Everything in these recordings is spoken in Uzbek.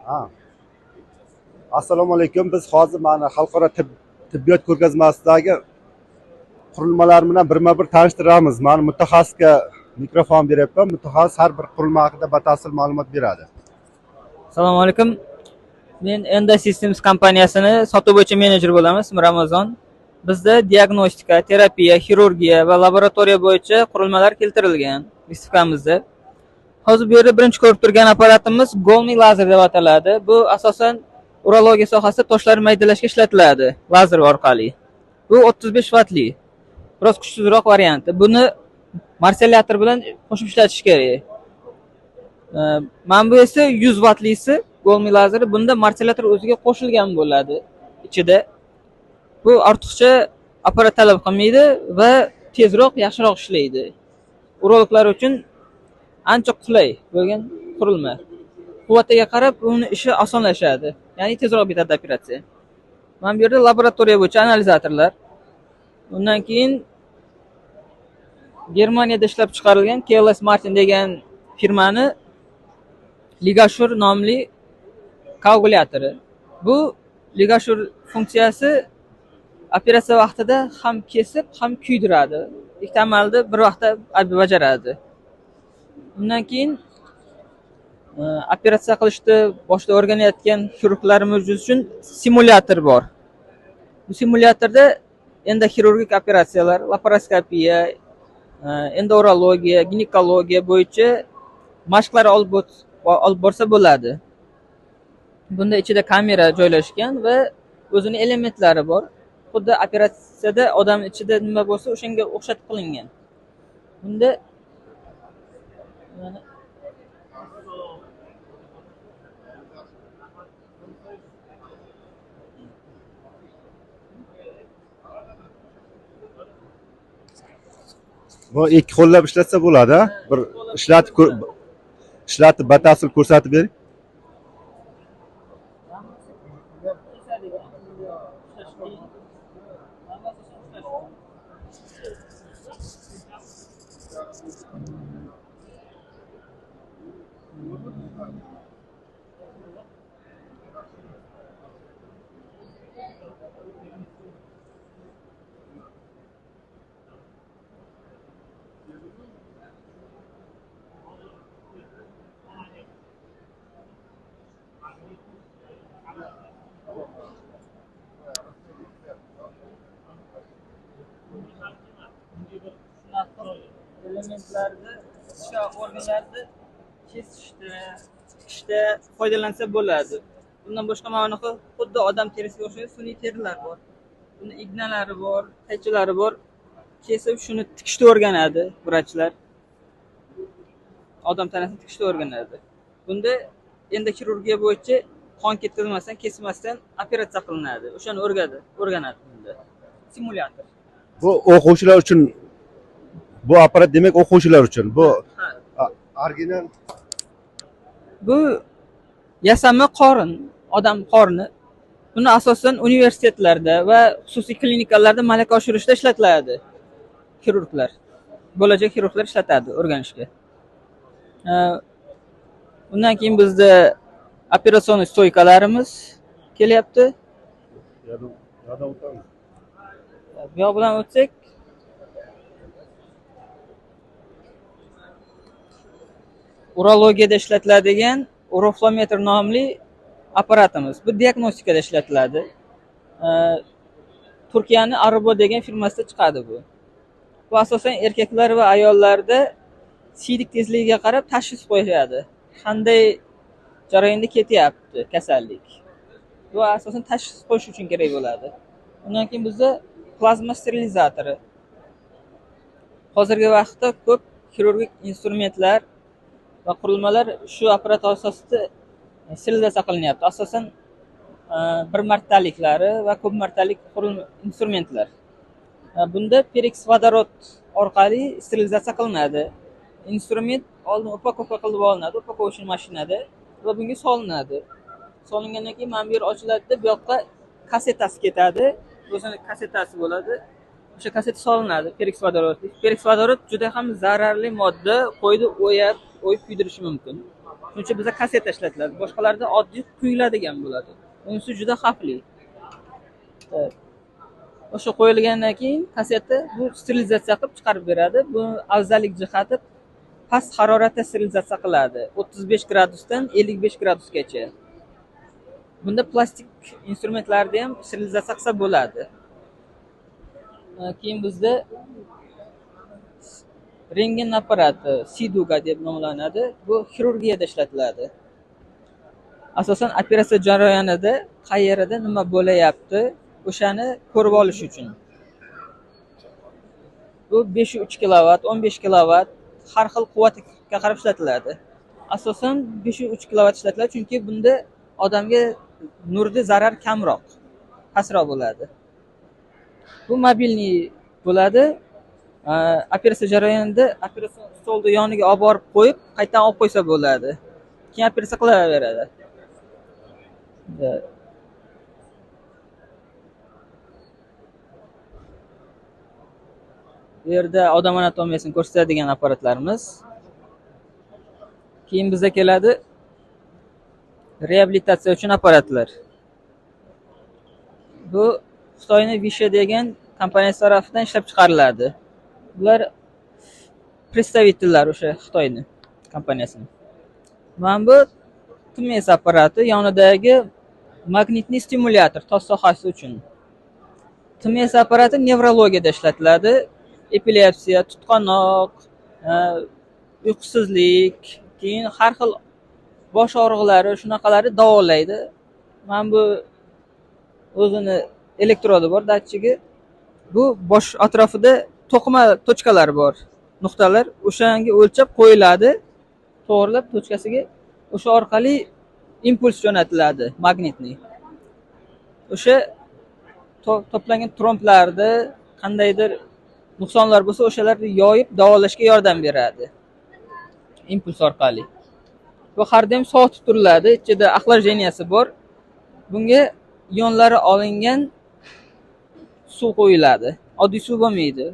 Ha. Assalomu alaykum. Biz hozir mana xalqaro tibbiyot ko'rgazmasidagi qurilmalar bilan birma-bir tanishtiramiz. Mana mutaxassisga mikrofon beryapman. Mutaxassis har bir qurilma haqida batafsil ma'lumot beradi. Assalomu alaykum. Men Enda Systems kompaniyasini sotuv bo'yicha menejer bo'laman. Ismim Ramazon. Bizda diagnostika, terapiya, xirurgiya va laboratoriya bo'yicha qurilmalar keltirilgan listifkamizda. Hozir bu yerda birinchi ko'rib turgan apparatimiz Golmi lazer deb ataladi. Bu asosan urologiya sohasida toshlarni maydalashga ishlatiladi lazer orqali. Bu 35 vatli. Biroz kuchsizroq varianti. Buni marselyator bilan qo'shib ishlatish kerak. Mana bu esa 100 vatlisi Golmi lazeri. Bunda marselyator o'ziga qo'shilgan bo'ladi ichida. Bu ortiqcha apparat talab qilmaydi va tezroq, yaxshiroq ishlaydi. Urologlar uchun ancha qulay bo'lgan qurilma. Quvvatiga qarab uni ishi osonlashadi. Ya'ni tezroq bitadi operatsiya. Mana bu yerda laboratoriya bo'yicha analizatorlar. Undan keyin Germaniyada ishlab chiqarilgan KLS Martin degan firmani Ligashur nomli kalkulyatori. Bu Ligashur funksiyasi operatsiya vaqtida ham kesib, ham kuydiradi. Ikki amalni bir vaqtda bajaradi. Undan keyin operatsiya qilishni boshida o'rganayotgan xirurglarimiz uchun simulyator bor. Bu simulyatorda endoxirurgik operatsiyalar, laparoskopiya, endourologiya, ginekologiya bo'yicha mashqlar olib borsa bo'ladi. Bunda ichida kamera joylashgan va o'zining elementlari bor. Xuddi operatsiyada odam ichida nima bo'lsa, o'shanga o'xshatib qilingan. Bunda Bu ikki qo'llab ishlatsa bo'ladi. Bir ishlatib batafsil ko'rsatib bering. elementlarni ichki organlarni kesishda, tikishda foydalansa bo'ladi. Bundan boshqa mana bunaqa xuddi odam terisiga o'xshagan sun'iy terilar bor. Buni ignalari bor, qaychilari bor. Kesib shuni tikishni o'rganadi vrachlar. Odam tanasini tikishni o'rganadi. Bunda endoxirurgiya bo'yicha qon ketkazmasdan, kesmasdan operatsiya qilinadi. O'shani o'rganadi bunda. Simulyator. Bu o'quvchilar uchun bu apparat demak o'quvchilar uchun. Bu original. Bu yasama qorin, odam qorni. Buni asosan universitetlarda va xususiy klinikalarda malaka oshirishda ishlatiladi. Xirurglar, bo'lajak xirurglar ishlatadi o'rganishga. Undan keyin bizda operatsion stoykalarimiz kelyapti. Bu yoq bilan o'tsak, urologiyada ishlatiladigan uroflometr nomli apparatimiz. Bu diagnostikada ishlatiladi. Turkiyaning Arabo degan firmasida chiqadi bu. Bu asosan erkaklar va ayollarda siydik tezligiga qarab tashxis qo'yadi. Qanday jarayonda ketyapti kasallik. Bu asosan tashxis qo'yish uchun kerak bo'ladi. Undan keyin bizda plazma sterilizatori. Hozirgi vaqtda ko'p xirurgik instrumentlar va qurilmalar shu apparat asosida sterilizatsiya qilinyapti. Asosan bir martaliklari va ko'p martalik instrumentlar. Bunda perix vodorod orqali sterilizatsiya qilinadi. Instrument oldin upakovka qilib olinadi, upakovочный mashinada va bunga solinadi. Solingandan keyin mana bu yer ochiladi, bu yoqqa kasetasi ketadi. O'zining kasetasi bo'ladi. O'sha kaseta solinadi, perix vodorod juda ham zararli modda, qo'yni o'yib kuydirishi mumkin. Shuning uchun bizda kasseta ishlatiladi. Boshqalarda oddiy quyiladigan bo'ladi. Unisi juda xavfli. O'sha qo'yilgandan keyin kasseta bu sterilizatsiya qilib chiqarib beradi. Bu afzallik jihati past haroratda sterilizatsiya qiladi. 35 gradusdan 55 gradusgacha. Bunda plastik instrumentlarni ham sterilizatsiya qilsa bo'ladi. Keyin bizda rentgen apparati, siduga deb nomlanadi. Bu xirurgiyada ishlatiladi. Asosan operatsiya jarayonida qayerida nima bo'layapti, o'shani ko'rib olish uchun. Bu 5.3 kilovat, 15 kilovat har xil quvvatga qarab ishlatiladi. Asosan 5.3 kilovat ishlatiladi, chunki bunda odamga nurda zarar kamroq, pastroq bo'ladi. Bu mobilniy bo'ladi. Operatsiya jarayonida operatsiya stolni yoniga olib borib qo'yib, qaytadan olib qo'ysa bo'ladi. Keyin operatsiya qilaveradi. Bu yerda odam anatomiyasini ko'rsatadigan apparatlarimiz. Keyin bizga keladi reabilitatsiya uchun apparatlar. Bu Xitoyning Visha degan kompaniyasi tomonidan ishlab chiqariladi. Bular представительlar o'sha Xitoyning kompaniyasining. Mana bu TMS apparati, yonidagi magnitli stimulyator tos sohasi uchun. TMS apparati nevrologiyada ishlatiladi. Epilepsiya, tutqanoq, uyqusizlik, keyin har xil bosh og'riqlari, shunaqalarni davolaydi. Mana bu o'zini elektrodi bor, datchigi. Bu bosh atrofida to'qima tochkalar bor, nuqtalar. O'shanga o'lchab qo'yiladi, to'g'rilab tochkasiga. O'sha orqali impuls jo'natiladi, magnitli. O'sha to'plangan tromblarni qandaydir nuqsonlar bo'lsa, o'shalarni yoyib davolashga yordam beradi. Impuls orqali. Bu har doim sovutib turiladi, ichida axlojeniyasi bor. Bunga ionlari olingan suv qo'yiladi. Oddiy suv bo'lmaydi.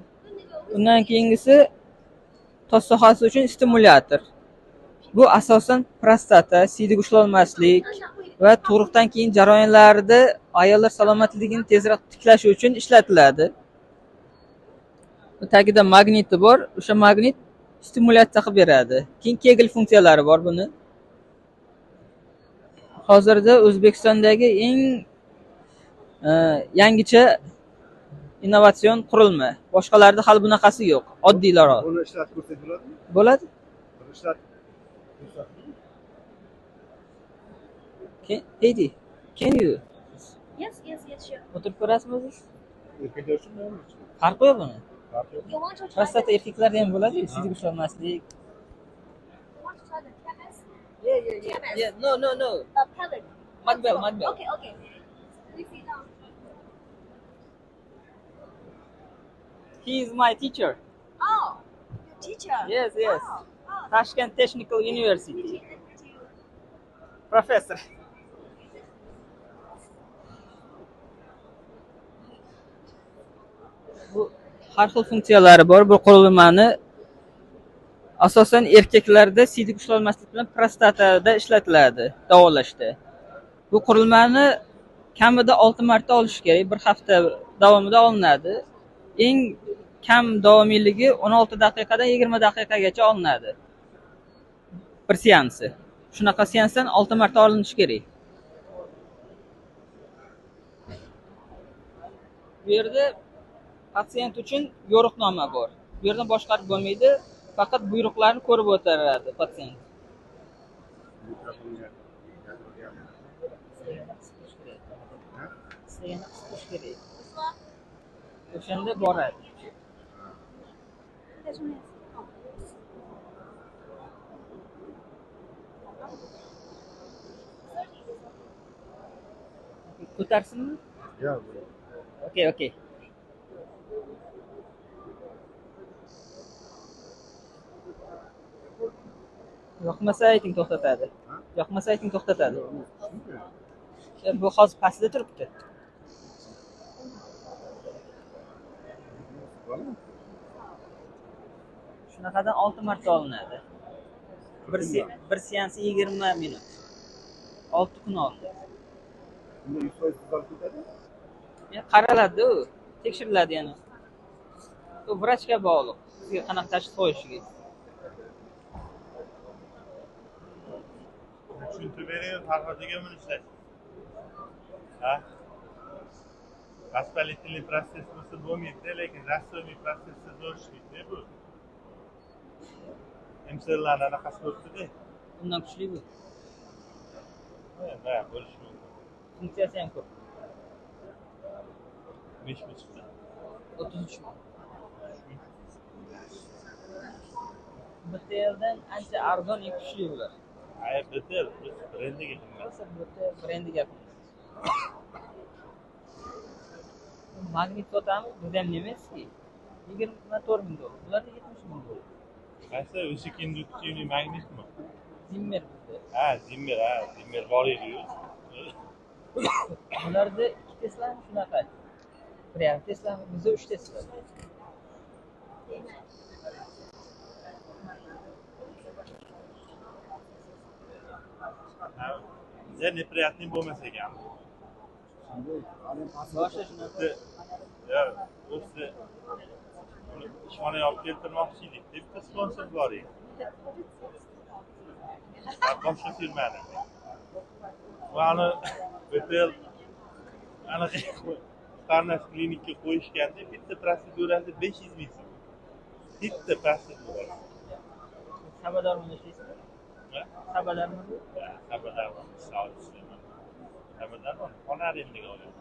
Undan keyingisi tos sohasi uchun stimulyator. Bu asosan prostata, siydik ushlanmaslik va tug'ruqdan keyin jarayonlarda ayollar salomatligini tezroq tiklash uchun ishlatiladi. Tagida magniti bor, o'sha magnit stimulyatsiya qilib beradi. Keyin Kegel funksiyalari bor buni. Hozirda O'zbekistondagi eng yangicha innovatsion qurilma. Boshqalarda hali bunaqasi yo'q. Oddiylarroq. Buni ishlatib ko'rsak bo'ladimi? Bo'ladi. Buni ishlatib Heidi, can you? Yes, sure. O'tirib ko'rasizmi o'zingiz? erkaklar uchun nima uchun? Farqi yo'q buni. Farqi yo'q. You want to try Prostata erkaklarda ham bo'ladi, siydik ushlanmaslik. You want to try the TMS? Yeah. No. Pellet. Magbel. Okay. Please sit down. He is my teacher. Oh, your teacher. Yes. Oh. Tashkent Technical University. Did you Professor. Bu har xil funksiyalari bor. Bu qurilmani asosan erkaklarda siydik ushlanmaslik bilan prostatada ishlatiladi, davolashda. Bu qurilmani kamida 6 marta olish kerak, bir hafta davomida olinadi. Eng kam davomiyligi 16 daqiqadan 20 daqiqagacha olinadi. Bir seansi. Shunaqa seansdan 6 marta olinishi kerak. Bu yerda patsient uchun yo'riqnoma bor. Bu yerdan boshqarib bo'lmaydi, faqat buyruqlarni ko'rib o'tiradi patsient. O'shanda boradi. Ko'tarsinmi? Yo'q. Okay. Yoqmasa ayting to'xtatadi. Bu hozir pastda turibdi. Shunaqadan 6 marta olinadi. Bir seansi 20 minut. 6 kun oldi. Bunda 100% tuzalib ketadi. Qaraladi u, tekshiriladi yana. U vrachga bog'liq. Sizga qanaqa tashxis qo'yishiga. Tushuntirib bering, farhodiga buni ishlash. Ha? Воспалительный процесс bo'lsa bo'lmaydi, lekin rastoviy prosessda zo'r ishlaydi bu. MSLlarning anaqasi bo'lsa-da, Undan kuchli bu. ha, bo'lishi mumkin. Funksiyasi ham ko'p. 5.5 ta. 33 ming. BTLdan ancha arzon va kuchli bular. Ay, bitir, biz brendiga qilamiz. Hozir BTL brendiga qilamiz. Magnit sotamiz, biz ham nemeski. 24 ming dollar. Bularda 70 ming dollar. Qaysi eshik induktivniy magnitmi? Zimmer bizda. Ha, Zimmer bor edi-yu. Bularda 2 Tesla shunaqa. Bir Tesla, bizda 3 Tesla. Bizda неприятный bo'lmasa ekan. Boshqa shunaqa. Yo'q, o'zi ishxonaga olib keltirmoqchi edik. Bitta sponsor bor edi. Boshqa firmani. Buni BTL Farnas klinikga qo'yishganda bitta protsedurasi 500 ming so'm. Bitta protsedura. Sabadormi ishlaysizmi? Sabadormi? Sabadormi, savol-ishlayman. Sabadormi, xonadonga olaman.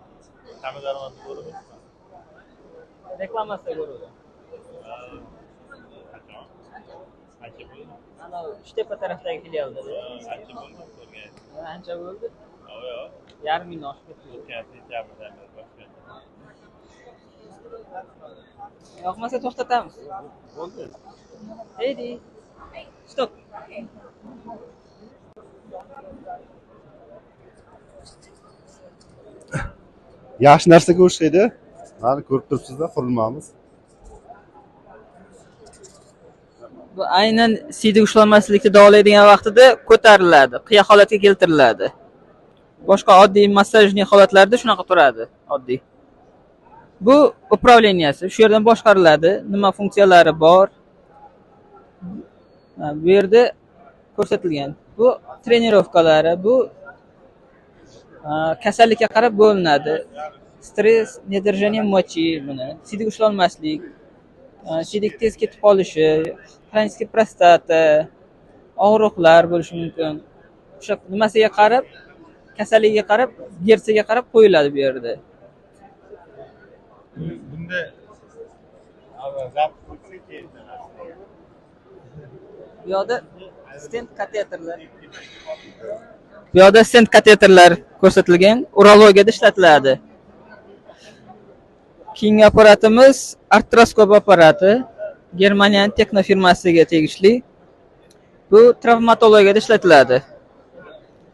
Sabadorni ko'ribsizmi? Reklamasiga ko'radi. Qachon? Qancha bo'ldi? Ana Uchtepa tarafdagi filialda. Qancha bo'ldi ko'rgan? Ancha bo'ldi. Yo'q. Yarim ming oshib ketdi. Yoqmasa to'xtatamiz. Bo'ldi. Haydi. Stop. Yaxshi narsaga o'xshaydi. Mana ko'rib turibsizlar, qurilmamiz. Bu aynan CD ushlanmaslikni davolaydigan vaqtida ko'tariladi, qiya holatga keltiriladi. Boshqa oddiy massajniy holatlarda shunaqa turadi, oddiy. Bu upravleniyasi, shu yerdan boshqariladi, nima funksiyalari bor. Bu yerda ko'rsatilgan. Bu trenirovkalari, bu kasallikka qarab bo'linadi. Stress, nedержание мочи, buni, sidik ushlanmaslik, sidik tez ketib qolishi, xronический prostata, og'riqlar bo'lishi mumkin. O'sha nimasiga qarab, kasalligiga qarab, gersiga qarab qo'yiladi bu yerda. Bunda zabt bo'lsa keyin Bu yoqda stent kateterlar. Bu yoqda stent kateterlar ko'rsatilgan, urologiyada ishlatiladi. Keyingi apparatimiz artroskop apparati, Germaniyaning Tekno firmasiga tegishli. Bu travmatologiyada ishlatiladi.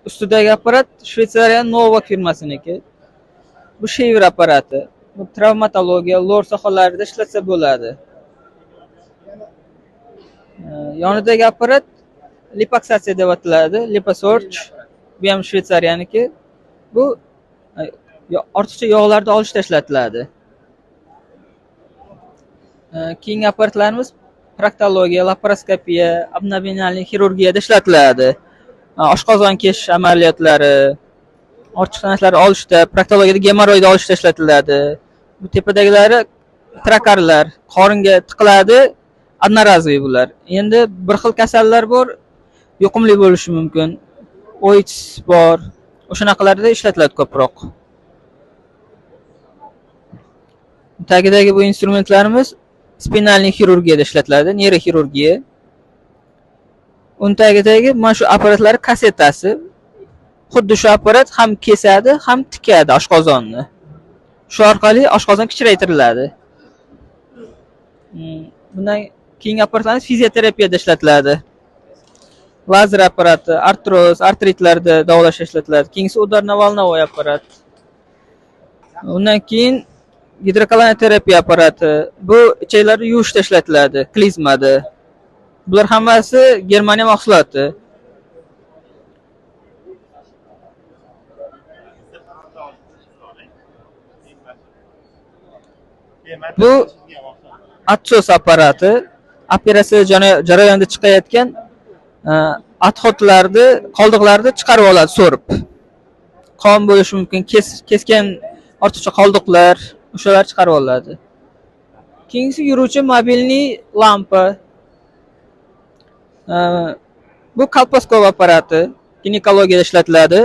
Ustidagi apparat Shveysariya Novak firmasiniki. Bu Shaver apparati. Bu travmatologiya, lor sohalarida ishlatsa bo'ladi. Yonidagi apparat lipoaksiya deb ataladi, Liposurge. Bu ham Shveysariyaniki. Bu ortiqcha yog'larni olishda ishlatiladi. Keyingi apparatlarimiz proktologiya, laparoskopiya, abdominalniy xirurgiyada ishlatiladi. Oshqozon keshish amaliyotlari, ortiqcha narsalarni olishda, proktologiyada gemoroidni olishda ishlatiladi. Bu tepadagilari trakarlar, qoringa tiqiladi, одноразовый bular. Endi bir xil kasallar bor, yuqumli bo'lishi mumkin. AIDS bor. O'shanaqalarda ishlatiladi ko'proq. Tagidagi bu instrumentlarimiz spinalniy xirurgiyada ishlatiladi, neyroxirurgiya. Tagidagi mana shu apparatlar kasetasi. Xuddi shu apparat ham kesadi, ham tikadi oshqozonni. Shu orqali oshqozon kichraytiriladi. Bundan keyingi apparatlar fizioterapiyada ishlatiladi. Lazer apparati, artroz, artritlarda davolashda ishlatiladi. Keyingisi udarno-volnovoy apparat. Undan keyin gidrokolonoterapiya apparati. Bu ichaklarni yuvishda ishlatiladi, klizmada. Bular hammasi Germaniya mahsuloti. Bu atsos apparati operatsiya jarayonida chiqayotgan отходlarni, qoldiqlarni chiqarib oladi so'rib. Qon bo'lishi mumkin, kesgan ortiqcha qoldiqlar, o'shalar chiqarib oladi. Keyingisi yuruvchi mobilniy lampa. Bu kolposkop apparati, ginekologiyada ishlatiladi.